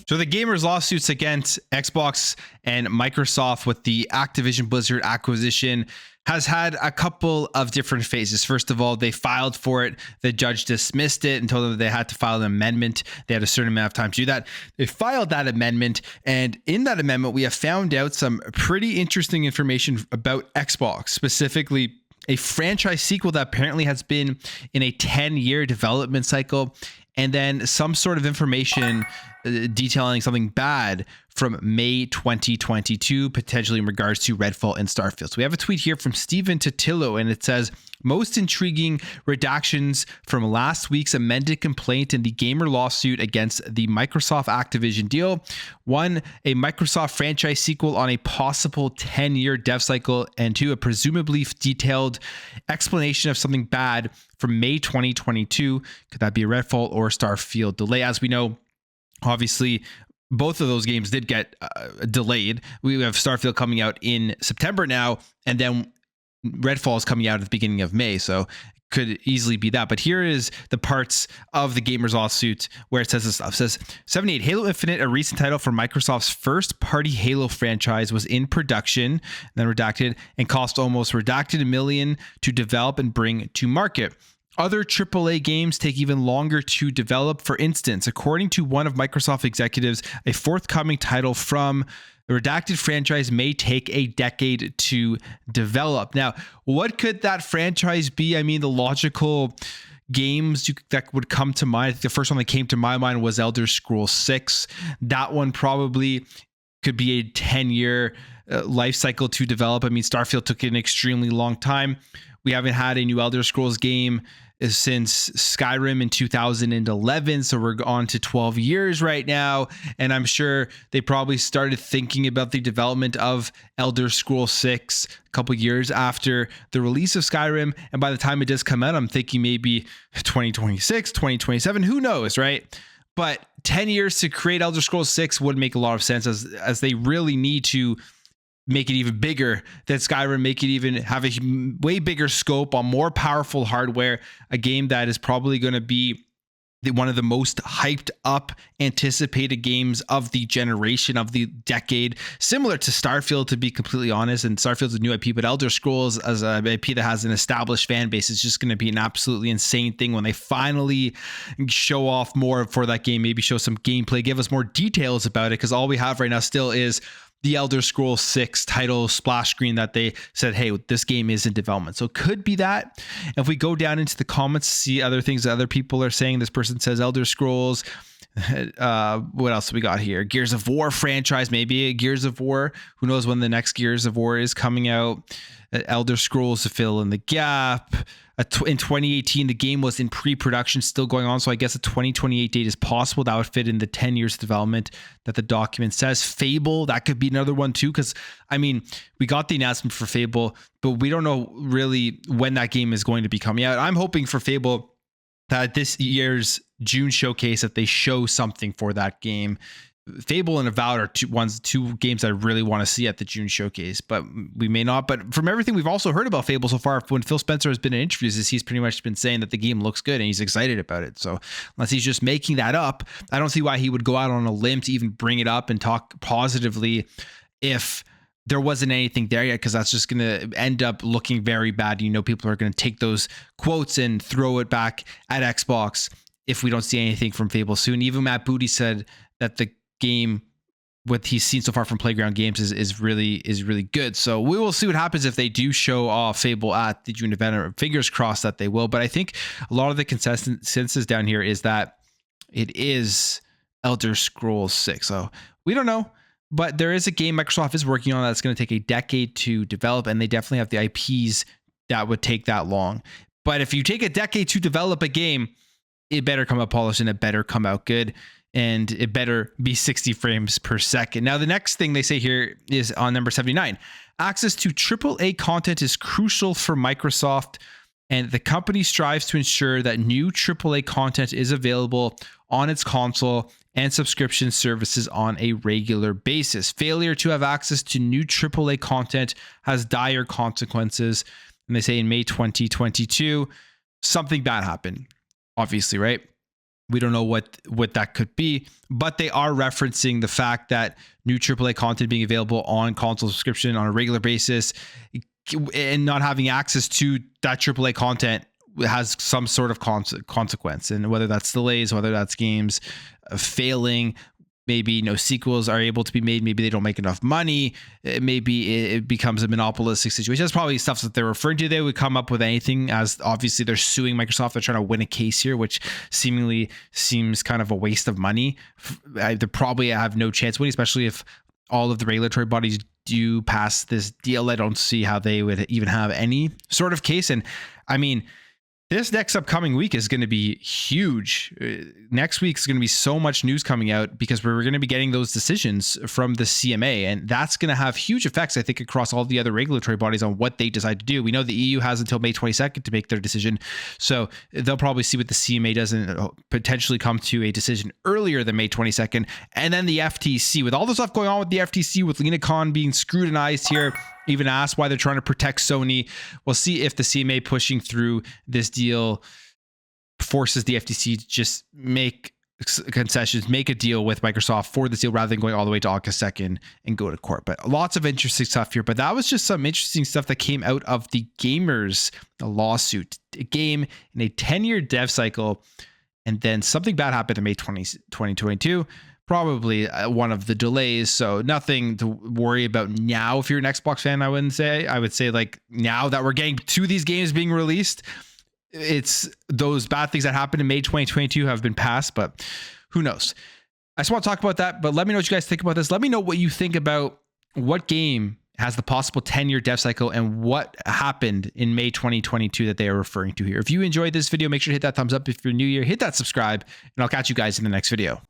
So the gamers' lawsuits against Xbox and Microsoft with the Activision Blizzard acquisition has had a couple of different phases. First of all, they filed for it. The judge dismissed it and told them they had to file an amendment. They had a certain amount of time to do that. They filed that amendment. And in that amendment, we have found out some pretty interesting information about Xbox, specifically a franchise sequel that apparently has been in a 10-year development cycle, and then some sort of information detailing something bad from May 2022, potentially in regards to Redfall and Starfield. So we have a tweet here from Steven Totillo, and it says, most intriguing redactions from last week's amended complaint in the gamer lawsuit against the Microsoft Activision deal. 1, a Microsoft franchise sequel on a possible 10-year dev cycle, and 2, a presumably detailed explanation of something bad from May 2022. Could that be a Redfall or Starfield delay? As we know, obviously, both of those games did get delayed. We have Starfield coming out in September now, and then Redfall is coming out at the beginning of May. So it could easily be that. But here is the parts of the gamers lawsuit where it says this stuff. It says 78 Halo Infinite, a recent title for Microsoft's first party Halo franchise, was in production, then redacted, and cost almost redacted $1 million to develop and bring to market. Other AAA games take even longer to develop. For instance, according to one of Microsoft executives, a forthcoming title from the redacted franchise may take a decade to develop. Now, what could that franchise be? I mean, the logical games that would come to mind, the first one that came to my mind was Elder Scrolls 6. That one probably could be a 10-year life cycle to develop. I mean, Starfield took an extremely long time. We haven't had a new Elder Scrolls game since Skyrim in 2011, so we're on to 12 years right now, and I'm sure they probably started thinking about the development of Elder Scrolls 6 a couple years after the release of Skyrim, and by the time it does come out, I'm thinking maybe 2026, 2027, who knows, right? But 10 years to create Elder Scrolls 6 would make a lot of sense, as they really need to make it even bigger than Skyrim, make it even have a way bigger scope on more powerful hardware, a game that is probably going to be one of the most hyped up, anticipated games of the generation, of the decade, similar to Starfield, to be completely honest. And Starfield's a new IP, but Elder Scrolls as an IP that has an established fan base is just going to be an absolutely insane thing when they finally show off more for that game, maybe show some gameplay, give us more details about it, because all we have right now still is the Elder Scrolls 6 title splash screen that they said, hey, this game is in development. So it could be that. If we go down into the comments, see other things that other people are saying. This person says Elder Scrolls. What else we got here? Gears of War franchise, maybe a Gears of War. Who knows when the next Gears of War is coming out? Elder Scrolls to fill in the gap. In 2018, the game was in pre-production, still going on. So I guess a 2028 date is possible. That would fit in the 10 years of development that the document says. Fable, that could be another one too. Because, I mean, we got the announcement for Fable, but we don't know really when that game is going to be coming out. I'm hoping for Fable that this year's June showcase that they show something for that game. Fable and Avowed are two games I really want to see at the June showcase, but we may not. But from everything we've also heard about Fable so far, when Phil Spencer has been in interviews, he's pretty much been saying that the game looks good and he's excited about it. So unless he's just making that up, I don't see why he would go out on a limb to even bring it up and talk positively if there wasn't anything there yet, because that's just going to end up looking very bad. You know, people are going to take those quotes and throw it back at Xbox if we don't see anything from Fable soon. Even Matt Booty said that the game, what he's seen so far from Playground Games, is really good. So we will see what happens if they do show off Fable at the June event. Fingers crossed that they will. But I think a lot of the consensus down here is that it is Elder Scrolls 6. So we don't know, but there is a game Microsoft is working on that's going to take a decade to develop, and they definitely have the IPs that would take that long. But if you take a decade to develop a game, it better come out polished and it better come out good. And it better be 60 frames per second. Now, the next thing they say here is on number 79. Access to AAA content is crucial for Microsoft, and the company strives to ensure that new AAA content is available on its console and subscription services on a regular basis. Failure to have access to new AAA content has dire consequences. And they say in May 2022, something bad happened, obviously, right? We don't know what that could be, but they are referencing the fact that new AAA content being available on console subscription on a regular basis and not having access to that AAA content has some sort of consequence. And whether that's delays, whether that's games failing, maybe no sequels are able to be made. Maybe they don't make enough money. Maybe it becomes a monopolistic situation. That's probably stuff that they're referring to. They would come up with anything, as obviously they're suing Microsoft. They're trying to win a case here, which seemingly seems kind of a waste of money. They probably have no chance winning, especially if all of the regulatory bodies do pass this deal. I don't see how they would even have any sort of case. And I mean, this next upcoming week is going to be huge. Next week is going to be so much news coming out because we're going to be getting those decisions from the CMA. And that's going to have huge effects, I think, across all the other regulatory bodies on what they decide to do. We know the EU has until May 22nd to make their decision. So they'll probably see what the CMA does and potentially come to a decision earlier than May 22nd. And then the FTC, with all the stuff going on with the FTC, with Lina Khan being scrutinized here, even asked why they're trying to protect Sony. We'll see if the CMA pushing through this deal forces the FTC to just make concessions, make a deal with Microsoft for this deal rather than going all the way to August 2nd and go to court. But lots of interesting stuff here. But that was just some interesting stuff that came out of the Gamers lawsuit. A game in a 10-year dev cycle, and then something bad happened in May 2022. Probably one of the delays, so nothing to worry about now if you're an Xbox fan. I would say like now that we're getting to these games being released, it's those bad things that happened in May 2022 have been passed, but who knows. I just want to talk about that, but let me know what you guys think about this. Let me know what you think about what game has the possible 10-year dev cycle and what happened in May 2022 that they are referring to here. If you enjoyed this video, make sure to hit that thumbs up. If you're new here, hit that subscribe, and I'll catch you guys in the next video.